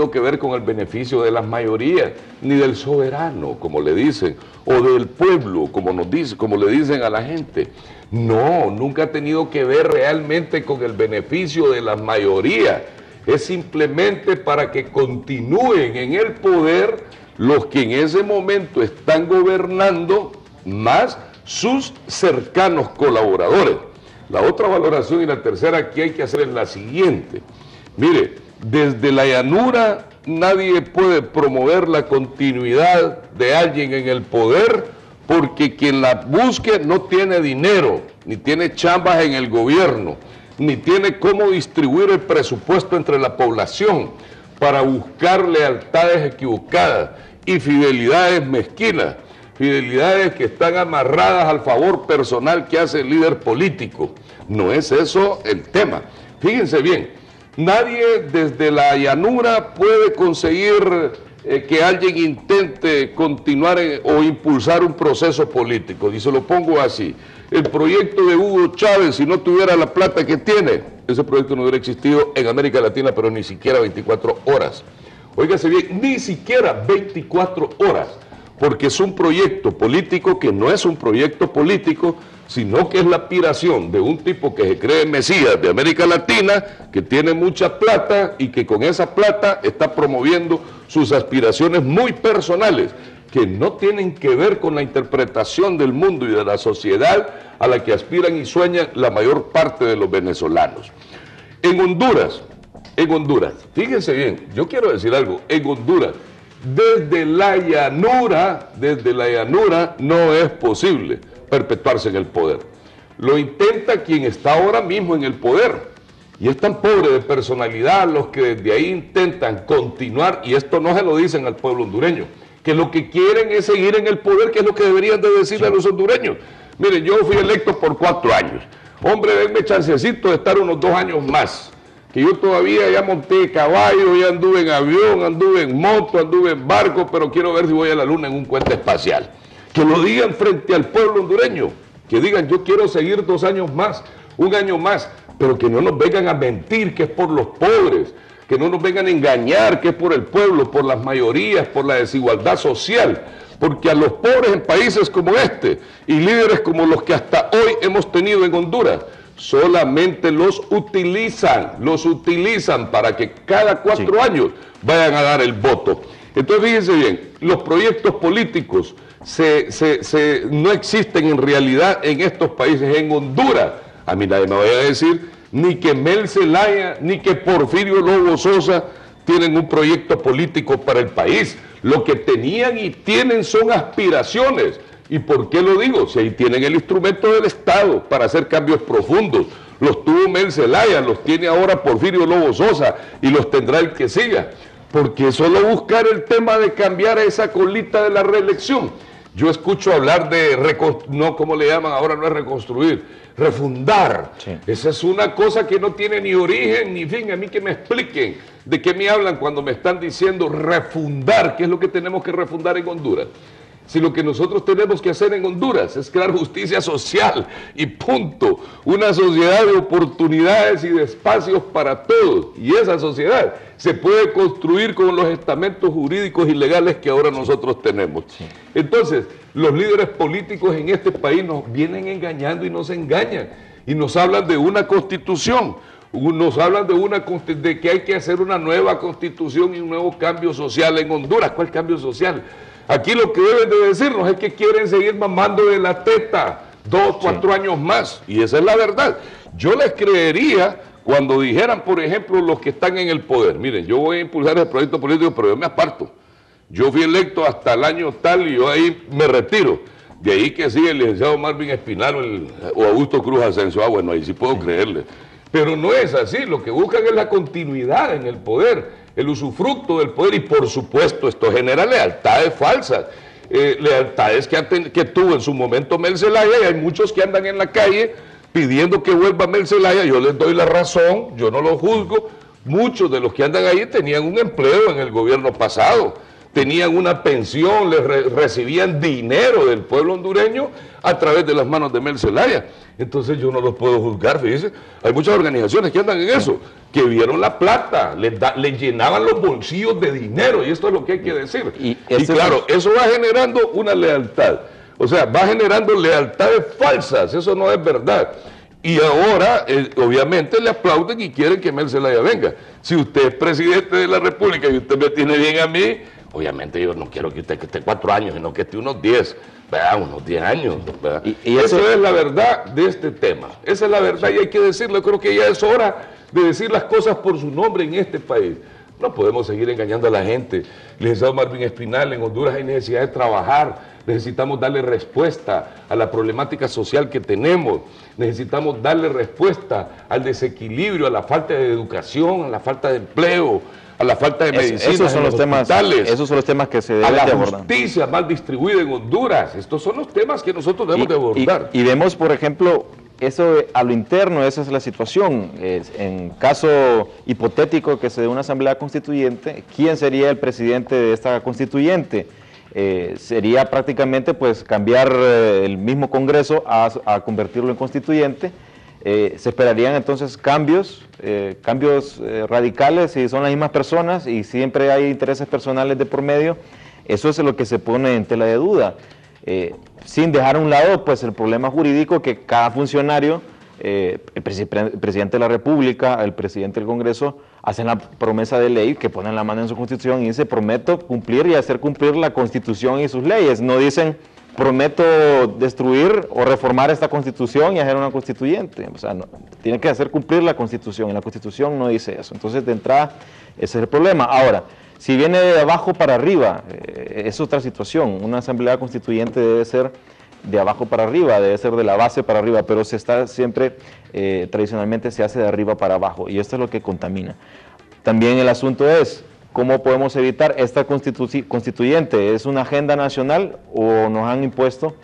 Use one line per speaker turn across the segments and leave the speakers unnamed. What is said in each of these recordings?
que ver con el beneficio de las mayorías, ni del soberano, como le dicen, o del pueblo, como le dicen a la gente. No, nunca ha tenido que ver realmente con el beneficio de las mayorías. Es simplemente para que continúen en el poder los que en ese momento están gobernando, más sus cercanos colaboradores. La otra valoración y la tercera que hay que hacer es la siguiente. Mire, desde la llanura nadie puede promover la continuidad de alguien en el poder porque quien la busque no tiene dinero, ni tiene chambas en el gobierno, ni tiene cómo distribuir el presupuesto entre la población para buscar lealtades equivocadas y fidelidades mezquinas, fidelidades que están amarradas al favor personal que hace el líder político. No es eso el tema. Fíjense bien, nadie desde la llanura puede conseguir que alguien intente continuar o impulsar un proceso político. Y se lo pongo así. El proyecto de Hugo Chávez, si no tuviera la plata que tiene, ese proyecto no hubiera existido en América Latina, pero ni siquiera 24 horas. Óigase bien, ni siquiera 24 horas, porque es un proyecto político que no es un proyecto político, sino que es la aspiración de un tipo que se cree Mesías de América Latina, que tiene mucha plata y que con esa plata está promoviendo sus aspiraciones muy personales, que no tienen que ver con la interpretación del mundo y de la sociedad a la que aspiran y sueñan la mayor parte de los venezolanos. En Honduras, fíjense bien, yo quiero decir algo, en Honduras, desde la llanura no es posible perpetuarse en el poder. Lo intenta quien está ahora mismo en el poder, y es tan pobre de personalidad los que desde ahí intentan continuar, y esto no se lo dicen al pueblo hondureño, que lo que quieren es seguir en el poder, que es lo que deberían de decirle a los hondureños. Miren, yo fui electo por 4 años. Hombre, denme chancecito de estar unos 2 años más, que yo todavía ya monté caballo, ya anduve en avión, anduve en moto, anduve en barco, pero quiero ver si voy a la luna en un cohete espacial. Que lo digan frente al pueblo hondureño, que digan yo quiero seguir 2 años más, 1 año más, pero que no nos vengan a mentir que es por los pobres, que no nos vengan a engañar que es por el pueblo, por las mayorías, por la desigualdad social, porque a los pobres en países como este y líderes como los que hasta hoy hemos tenido en Honduras, solamente los utilizan para que cada 4 años vayan a dar el voto. Entonces fíjense bien, los proyectos políticos no existen en realidad en estos países. En Honduras, a mí nadie me vaya a decir ni que Mel Zelaya ni que Porfirio Lobo Sosa tienen un proyecto político para el país. Lo que tenían y tienen son aspiraciones. ¿Y por qué lo digo? Si ahí tienen el instrumento del Estado para hacer cambios profundos. Los tuvo Mel Zelaya, los tiene ahora Porfirio Lobo Sosa y los tendrá el que siga. Porque solo buscar el tema de cambiar a esa colita de la reelección. Yo escucho hablar de, no, ¿cómo le llaman? Ahora no es reconstruir, refundar. Sí. Esa es una cosa que no tiene ni origen ni fin. A mí que me expliquen de qué me hablan cuando me están diciendo refundar. ¿Qué es lo que tenemos que refundar en Honduras? Si lo que nosotros tenemos que hacer en Honduras es crear justicia social y punto, una sociedad de oportunidades y de espacios para todos, y esa sociedad se puede construir con los estamentos jurídicos y legales que ahora nosotros tenemos. Entonces, los líderes políticos en este país nos vienen engañando y nos engañan, y nos hablan de una constitución, nos hablan de que hay que hacer una nueva constitución y un nuevo cambio social en Honduras. ¿Cuál cambio social? Aquí lo que deben de decirnos es que quieren seguir mamando de la teta 2, 4 años más, y esa es la verdad. Yo les creería cuando dijeran, por ejemplo, los que están en el poder, miren, yo voy a impulsar el proyecto político, pero yo me aparto. Yo fui electo hasta el año tal y yo ahí me retiro. De ahí que sigue el licenciado Marvin Espinal o Augusto Cruz Asensio. Bueno, ahí sí puedo creerle. Pero no es así, lo que buscan es la continuidad en el poder, el usufructo del poder, y por supuesto esto genera lealtades falsas, lealtades que tuvo en su momento Mel Zelaya, y hay muchos que andan en la calle pidiendo que vuelva Mel Zelaya. Yo les doy la razón, yo no lo juzgo. Muchos de los que andan ahí tenían un empleo en el gobierno pasado, tenían una pensión, recibían dinero del pueblo hondureño a través de las manos de Mel Zelaya. Entonces yo no los puedo juzgar, fíjense, hay muchas organizaciones que andan en eso, que vieron la plata, les llenaban los bolsillos de dinero, y esto es lo que hay que decir. Y claro, eso va generando una lealtad, o sea, va generando lealtades falsas, eso no es verdad. Y ahora, obviamente, le aplauden y quieren que Mel Zelaya venga. Si usted es presidente de la República y usted me tiene bien a mí, obviamente yo no quiero que usted esté 4 años, sino que esté unos 10, ¿verdad? Unos 10 años, ¿verdad? Y eso es la verdad de este tema. Esa es la verdad y hay que decirlo. Creo que ya es hora de decir las cosas por su nombre en este país. No podemos seguir engañando a la gente. Licenciado Marvin Espinal, en Honduras hay necesidad de trabajar. Necesitamos darle respuesta a la problemática social que tenemos, necesitamos darle respuesta al desequilibrio, a la falta de educación, a la falta de empleo, a la falta de medicina. Esos son
los temas que se deben de abordar.
A la justicia mal distribuida en Honduras. Estos son los temas que nosotros debemos de abordar.
Y vemos, por ejemplo, eso a lo interno, esa es la situación. En caso hipotético que se dé una asamblea constituyente, ¿quién sería el presidente de esta constituyente? Sería prácticamente pues cambiar el mismo Congreso a convertirlo en constituyente. Se esperarían entonces cambios radicales si son las mismas personas y siempre hay intereses personales de por medio. Eso es lo que se pone en tela de duda, sin dejar a un lado pues el problema jurídico que cada funcionario, el presidente de la República, el presidente del Congreso, hacen la promesa de ley que ponen la mano en su Constitución y dice prometo cumplir y hacer cumplir la Constitución y sus leyes. No dicen prometo destruir o reformar esta Constitución y hacer una constituyente. O sea, no, tienen que hacer cumplir la Constitución y la Constitución no dice eso. Entonces, de entrada, ese es el problema. Ahora, si viene de abajo para arriba, es otra situación. Una asamblea constituyente debe ser de abajo para arriba, debe ser de la base para arriba, pero se está siempre, tradicionalmente se hace de arriba para abajo, y esto es lo que contamina. También el asunto es, ¿cómo podemos evitar esta constituyente? ¿Es una agenda nacional o nos han impuesto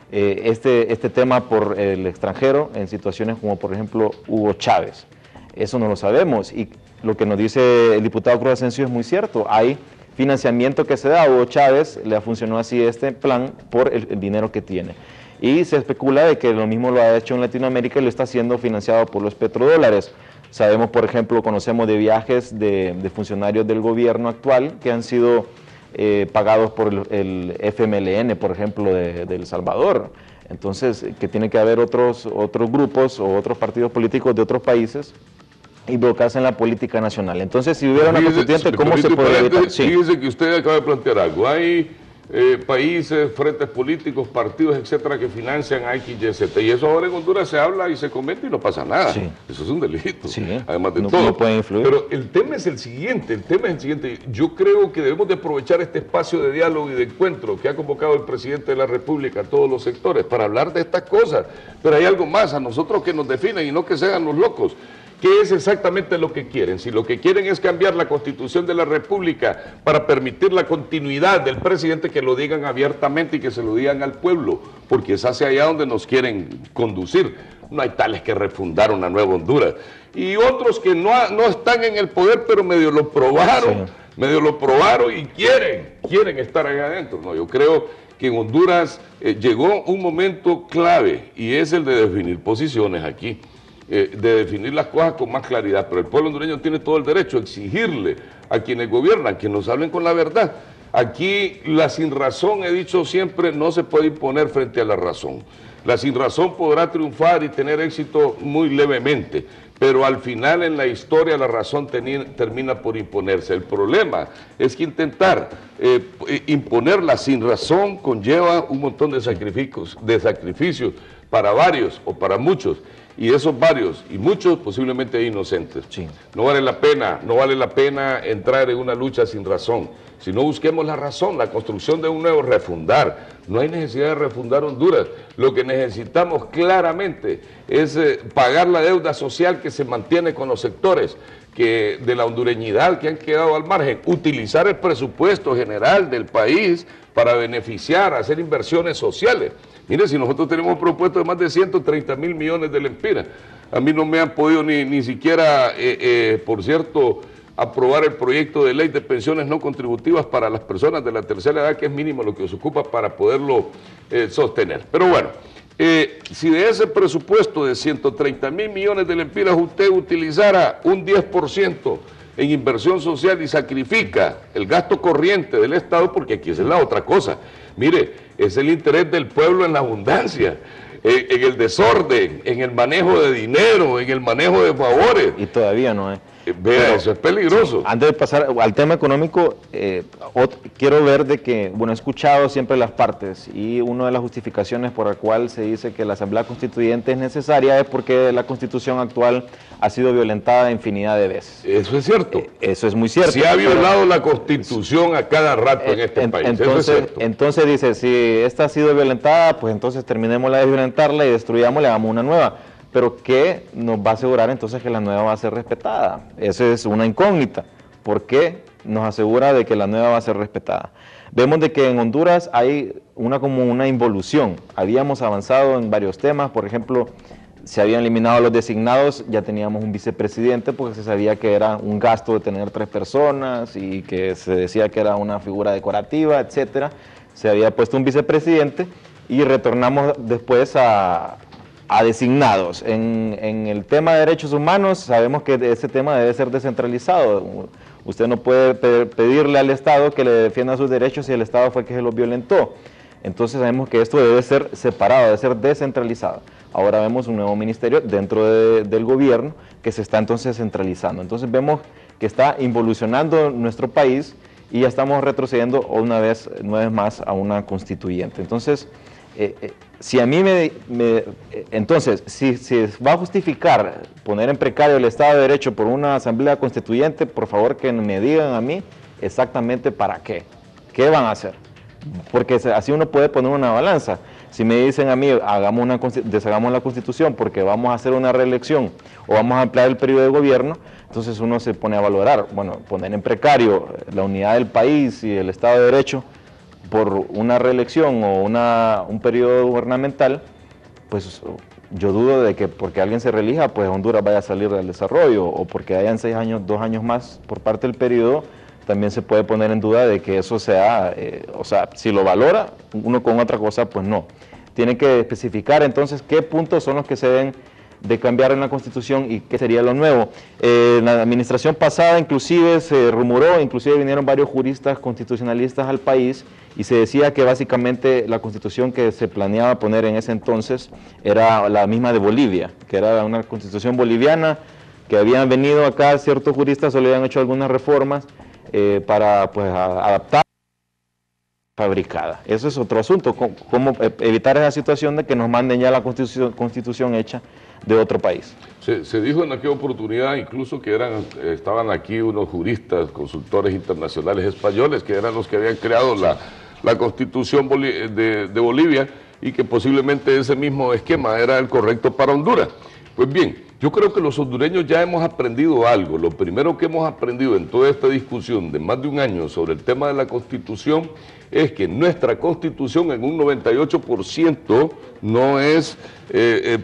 este tema por el extranjero en situaciones como por ejemplo Hugo Chávez? Eso no lo sabemos, y lo que nos dice el diputado Cruz Asensio es muy cierto. Hay financiamiento que se da a Hugo Chávez, le funcionó así este plan por el dinero que tiene. Y se especula de que lo mismo lo ha hecho en Latinoamérica y lo está haciendo financiado por los petrodólares. Sabemos, por ejemplo, conocemos de viajes de funcionarios del gobierno actual que han sido pagados por el FMLN, por ejemplo, de El Salvador. Entonces, que tiene que haber otros grupos o otros partidos políticos de otros países involucrarse en la política nacional. Entonces, si hubiera una constituyente, ¿cómo se podría evitar?
Sí. Fíjese que usted acaba de plantear algo. Hay países, frentes políticos, partidos, etcétera, que financian a X, Y, Z. Y eso ahora en Honduras se habla y se comenta y no pasa nada. Sí. Eso es un delito, además de todo.
No puede influir.
Pero el tema es el siguiente, Yo creo que debemos de aprovechar este espacio de diálogo y de encuentro que ha convocado el presidente de la República a todos los sectores para hablar de estas cosas. Pero hay algo más, a nosotros que nos definen y no que sean los locos. ¿Qué es exactamente lo que quieren? Si lo que quieren es cambiar la Constitución de la República para permitir la continuidad del presidente, que lo digan abiertamente y que se lo digan al pueblo, porque es hacia allá donde nos quieren conducir. No hay tales que refundar una nueva Honduras. Y otros que no están en el poder, pero medio lo probaron, y quieren estar allá adentro. No, yo creo que en Honduras llegó un momento clave y es el de definir posiciones aquí. De definir las cosas con más claridad, pero el pueblo hondureño tiene todo el derecho a exigirle a quienes gobiernan, que nos hablen con la verdad. Aquí la sinrazón, he dicho siempre, no se puede imponer frente a la razón. La sinrazón podrá triunfar y tener éxito muy levemente, pero al final en la historia la razón termina por imponerse. El problema es que intentar imponer la sinrazón conlleva un montón de sacrificios para varios o para muchos, y esos varios y muchos posiblemente inocentes. Sí. No vale la pena entrar en una lucha sin razón. Si no busquemos la razón, la construcción de un nuevo refundar. No hay necesidad de refundar Honduras. Lo que necesitamos claramente es pagar la deuda social que se mantiene con los sectores de la hondureñidad que han quedado al margen, utilizar el presupuesto general del país para beneficiar, hacer inversiones sociales. Mire, si nosotros tenemos un presupuesto de más de 130 mil millones de lempiras, a mí no me han podido ni siquiera, por cierto, aprobar el proyecto de ley de pensiones no contributivas para las personas de la tercera edad, que es mínimo lo que se ocupa para poderlo sostener. Pero bueno, si de ese presupuesto de 130.000 millones de lempiras usted utilizara un 10% en inversión social y sacrifica el gasto corriente del Estado, porque aquí esa es la otra cosa. Mire, es el interés del pueblo en la abundancia, en el desorden, en el manejo de dinero, en el manejo de favores.
Y todavía no es.
Vea, eso es peligroso.
Sí, antes de pasar al tema económico, quiero ver de que, bueno, he escuchado siempre las partes y una de las justificaciones por la cual se dice que la Asamblea Constituyente es necesaria es porque la Constitución actual ha sido violentada infinidad de veces.
Eso es cierto.
Eso es muy cierto.
Se ha violado la Constitución a cada rato en este país.
Entonces,
eso es cierto.
Entonces dice, si esta ha sido violentada, pues entonces terminémosla de violentarla y destruyámosla y hagamos una nueva. Pero ¿qué nos va a asegurar entonces que la nueva va a ser respetada? Esa es una incógnita. ¿Por qué nos asegura de que la nueva va a ser respetada? Vemos de que en Honduras hay como una involución. Habíamos avanzado en varios temas, por ejemplo, se habían eliminado los designados, ya teníamos un vicepresidente porque se sabía que era un gasto de tener 3 personas y que se decía que era una figura decorativa, etcétera. Se había puesto un vicepresidente y retornamos después a designados. En el tema de derechos humanos sabemos que ese tema debe ser descentralizado. Usted no puede pedirle al Estado que le defienda sus derechos si el Estado fue el que se los violentó. Entonces sabemos que esto debe ser separado, debe ser descentralizado. Ahora vemos un nuevo ministerio dentro del gobierno que se está entonces centralizando. Entonces vemos que está involucionando nuestro país y ya estamos retrocediendo una vez más a una constituyente. Entonces, si a mí entonces, si va a justificar poner en precario el Estado de Derecho por una asamblea constituyente, por favor que me digan a mí exactamente para qué. ¿Qué van a hacer? Porque así uno puede poner una balanza. Si me dicen a mí, deshagamos la Constitución porque vamos a hacer una reelección o vamos a ampliar el periodo de gobierno, entonces uno se pone a valorar, bueno, poner en precario la unidad del país y el Estado de Derecho por una reelección o un periodo gubernamental, pues yo dudo de que porque alguien se reelija, pues Honduras vaya a salir del desarrollo, o porque hayan 6 años, 2 años más por parte del periodo, también se puede poner en duda de que eso sea, o sea, si lo valora uno con otra cosa, pues no. Tiene que especificar entonces qué puntos son los que se deben de cambiar en la Constitución y qué sería lo nuevo. En la administración pasada inclusive se rumoró, inclusive vinieron varios juristas constitucionalistas al país y se decía que básicamente la Constitución que se planeaba poner en ese entonces era la misma de Bolivia, que era una Constitución boliviana, que habían venido acá ciertos juristas, solo habían hecho algunas reformas para pues adaptar fabricada. Eso es otro asunto, cómo evitar esa situación de que nos manden ya la constitución hecha de otro país.
Se dijo en aquella oportunidad incluso que estaban aquí unos juristas, consultores internacionales españoles, que eran los que habían creado la Constitución de Bolivia y que posiblemente ese mismo esquema era el correcto para Honduras. Pues bien, yo creo que los hondureños ya hemos aprendido algo. Lo primero que hemos aprendido en toda esta discusión de más de un año sobre el tema de la Constitución es que nuestra Constitución en un 98% no es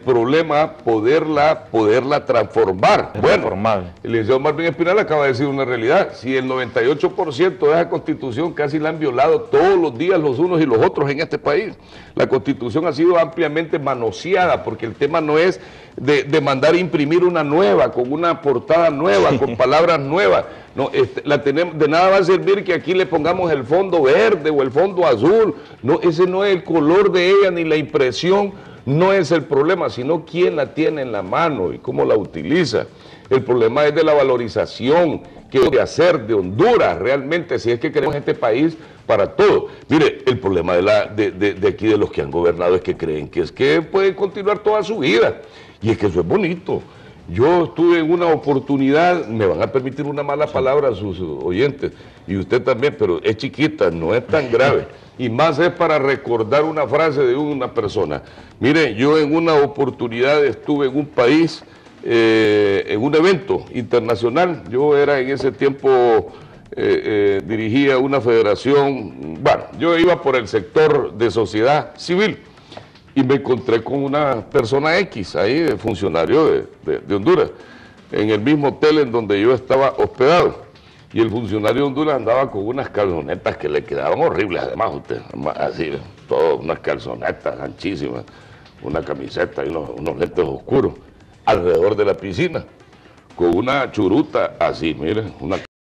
problema poderla transformar. Bueno, el licenciado Marvin Espinal acaba de decir una realidad. Si el 98% de esa Constitución casi la han violado todos los días los unos y los otros en este país. La Constitución ha sido ampliamente manoseada porque el tema no es de mandar a imprimir una nueva, con una portada nueva, con palabras nuevas. No, de nada va a servir que aquí le pongamos el fondo verde o el fondo azul. No, ese no es el color de ella ni la impresión, no es el problema, sino quién la tiene en la mano y cómo la utiliza. El problema es de la valorización que debe hacer de Honduras realmente, si es que queremos este país para todo. Mire, el problema de aquí de los que han gobernado es que creen que pueden continuar toda su vida. Y es que eso es bonito. Yo estuve en una oportunidad, me van a permitir una mala palabra a sus oyentes, y usted también, pero es chiquita, no es tan grave. Y más es para recordar una frase de una persona. Mire, yo en una oportunidad estuve en un país, en un evento internacional. Yo era en ese tiempo, dirigía una federación, bueno, yo iba por el sector de sociedad civil. Y me encontré con una persona X ahí, funcionario de Honduras. en el mismo hotel en donde yo estaba hospedado. Y el funcionario de Honduras andaba con unas calzonetas que le quedaban horribles, además, usted, así, todo, unas calzonetas anchísimas, una camiseta y unos lentes oscuros, alrededor de la piscina, con una churuta así, miren, una